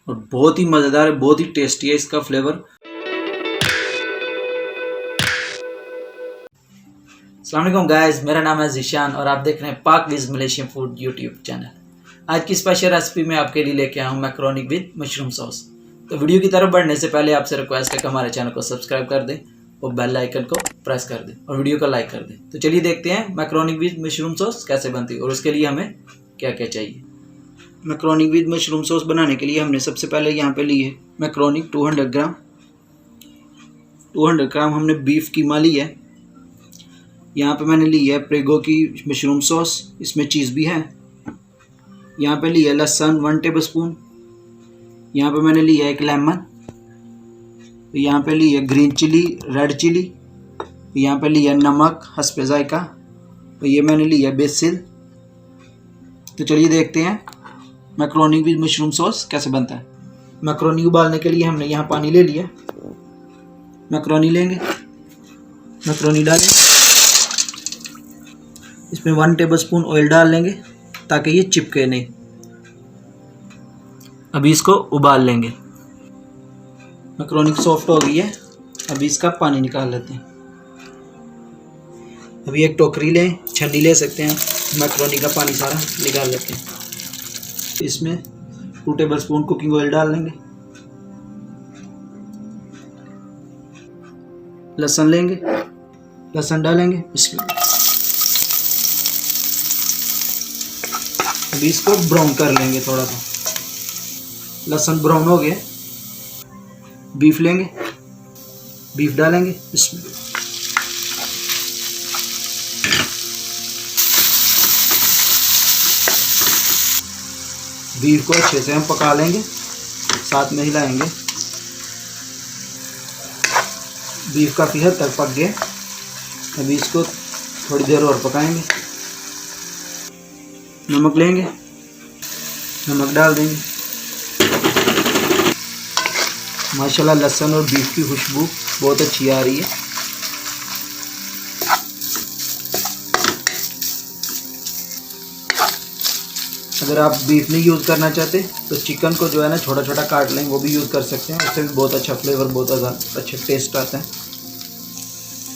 और बहुत ही मज़ेदार है, बहुत ही टेस्टी है इसका फ्लेवर। अस्सलाम वालेकुम गाइस, मेरा नाम है ज़ीशान और आप देख रहे हैं पाक विज़ मलेशियन फूड यूट्यूब चैनल। आज की स्पेशल रेसिपी में आपके लिए लेके आया हूँ मैक्रोनी विद मशरूम सॉस। तो वीडियो की तरफ बढ़ने से पहले आपसे रिक्वेस्ट है कि हमारे चैनल को सब्सक्राइब कर दें और बेल आइकन को प्रेस कर दें और वीडियो को लाइक कर दें। तो चलिए देखते हैं मैक्रोनी विद मशरूम सॉस कैसे बनती है और उसके लिए हमें क्या क्या चाहिए। मैक्रोनी विद मशरूम सॉस बनाने के लिए हमने सबसे पहले यहाँ पे ली है मैक्रोनी 200 ग्राम। 200 ग्राम हमने बीफ कीमा ली है। यहाँ पे मैंने ली है प्रेगो की मशरूम सॉस, इसमें चीज़ भी है। यहाँ पे ली है लहसुन 1 टेबलस्पून। यहाँ पे मैंने ली है एक लेमन। यहाँ पे ली है ग्रीन चिली, रेड चिली। यहाँ पे ली है नमक हस्बे जायका। और ये मैंने ली है बेसिल। तो चलिए देखते हैं मैक्रोनी विद मशरूम सॉस कैसे बनता है। मैक्रोनी उबालने के लिए हमने यहाँ पानी ले लिया। मैक्रोनी लेंगे, मैक्रोनी डालेंगे, इसमें 1 टेबलस्पून ऑयल डाल लेंगे ताकि ये चिपके नहीं। अभी इसको उबाल लेंगे। मैक्रोनी सॉफ्ट हो गई है, अभी इसका पानी निकाल लेते हैं। अभी एक टोकरी लें, छन्नी ले सकते हैं, मैक्रोनी का पानी सारा निकाल लेते हैं। इसमें 2 टेबलस्पून कुकिंग ऑयल डाल लेंगे। लहसुन लेंगे, लहसुन डालेंगे इसमें। अभी इसको ब्राउन कर लेंगे थोड़ा सा। लहसुन ब्राउन हो गया। बीफ लेंगे, बीफ डालेंगे इसमें। बीफ को अच्छे से हम पका लेंगे, साथ में हिलाएंगे। बीफ काफ़ी हद तक पक गया। अभी इसको थोड़ी देर और पकाएंगे। नमक लेंगे, नमक डाल देंगे। माशाल्लाह लहसुन और बीफ की खुशबू बहुत अच्छी आ रही है। अगर आप बीफ नहीं यूज़ करना चाहते तो चिकन को जो है ना छोटा छोटा काट लेंगे, वो भी यूज़ कर सकते हैं। उससे भी बहुत अच्छा फ्लेवर, बहुत अच्छा टेस्ट आता है।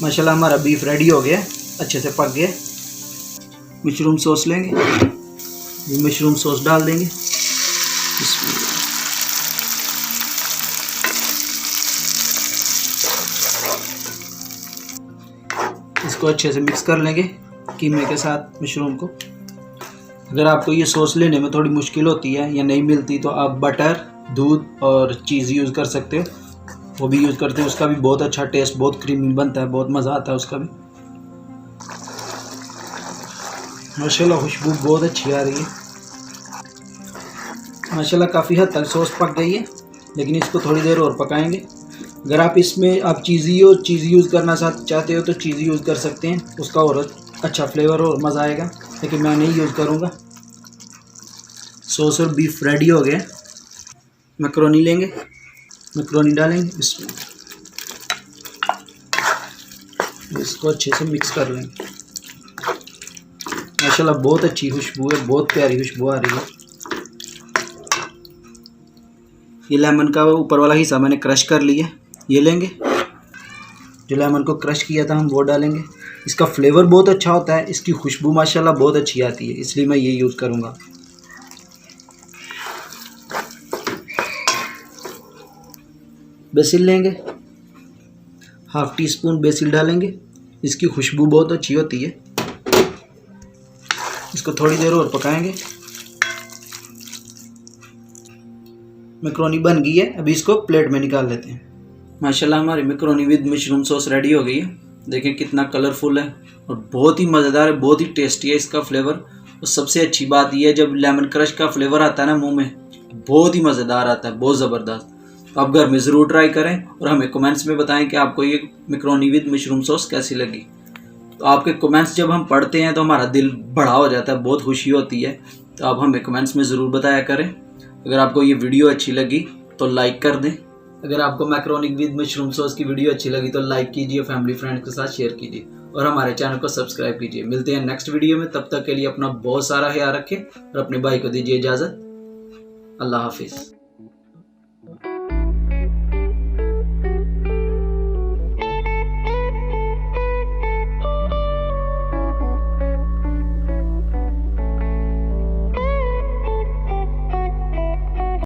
माशाल्लाह हमारा बीफ रेडी हो गया, अच्छे से पक गया। मशरूम सॉस लेंगे, ये मशरूम सॉस डाल देंगे इसमें। इसको अच्छे से मिक्स कर लेंगे कीमे के साथ मशरूम को। अगर आपको ये सॉस लेने में थोड़ी मुश्किल होती है या नहीं मिलती तो आप बटर, दूध और चीज़ यूज़ कर सकते हो, वो भी यूज़ करते हैं। उसका भी बहुत अच्छा टेस्ट, बहुत क्रीमी बनता है, बहुत मज़ा आता है उसका भी। माशाल्लाह खुशबू बहुत अच्छी आ रही है। माशाल्लाह काफ़ी हद तक सॉस पक गई है, लेकिन इसको थोड़ी देर और पकाएंगे। अगर आप इसमें चीज़ यूज़ करना चाहते हो तो चीज़ यूज़ कर सकते हैं, उसका और अच्छा फ्लेवर और मज़ा आएगा, लेकिन मैं नहीं यूज़ करूँगा। सॉस और बीफ रेडी हो गया। मैक्रोनी लेंगे, मैक्रोनी डालेंगे इसमें। इसको अच्छे से मिक्स कर लेंगे। माशाल्लाह बहुत अच्छी खुशबू है, बहुत प्यारी खुशबू आ रही है। ये लेमन का ऊपर वाला हिस्सा मैंने क्रश कर लिया, ये लेंगे। जो लेमन को क्रश किया था हम वो डालेंगे। इसका फ्लेवर बहुत अच्छा होता है, इसकी खुशबू माशाल्लाह बहुत अच्छी आती है, इसलिए मैं ये यूज़ करूँगा। बेसिल लेंगे, 1/2 टीस्पून बेसिल डालेंगे, इसकी खुशबू बहुत अच्छी होती है। इसको थोड़ी देर और पकाएंगे। मैक्रोनी बन गई है, अभी इसको प्लेट में निकाल लेते हैं। माशाल्लाह हमारी macaroni with mushroom sauce ready हो गई है। देखें कितना कलरफुल है और बहुत ही मज़ेदार है, बहुत ही टेस्टी है इसका फ्लेवर। और सबसे अच्छी बात यह है जब लेमन क्रश का फ्लेवर आता है ना मुंह में, बहुत ही मज़ेदार आता है, बहुत ज़बरदस्त। तो आप घर में ज़रूर ट्राई करें और हमें कमेंट्स में बताएं कि आपको ये मैक्रोनी विद मशरूम सॉस कैसी लगी। तो आपके कमेंट्स जब हम पढ़ते हैं तो हमारा दिल बड़ा हो जाता है, बहुत खुशी होती है। तो आप हमें कमेंट्स में ज़रूर बताया करें। अगर आपको ये वीडियो अच्छी लगी तो लाइक कर दें। अगर आपको मैक्रोनी विद मशरूम सॉस की वीडियो अच्छी लगी तो लाइक कीजिए, फैमिली फ्रेंड्स के साथ शेयर कीजिए और हमारे चैनल को सब्सक्राइब कीजिए। मिलते हैं नेक्स्ट वीडियो में, तब तक के लिए अपना बहुत सारा ख्याल रखें और अपने भाई को दीजिए इजाज़त। अल्लाह हाफिज़।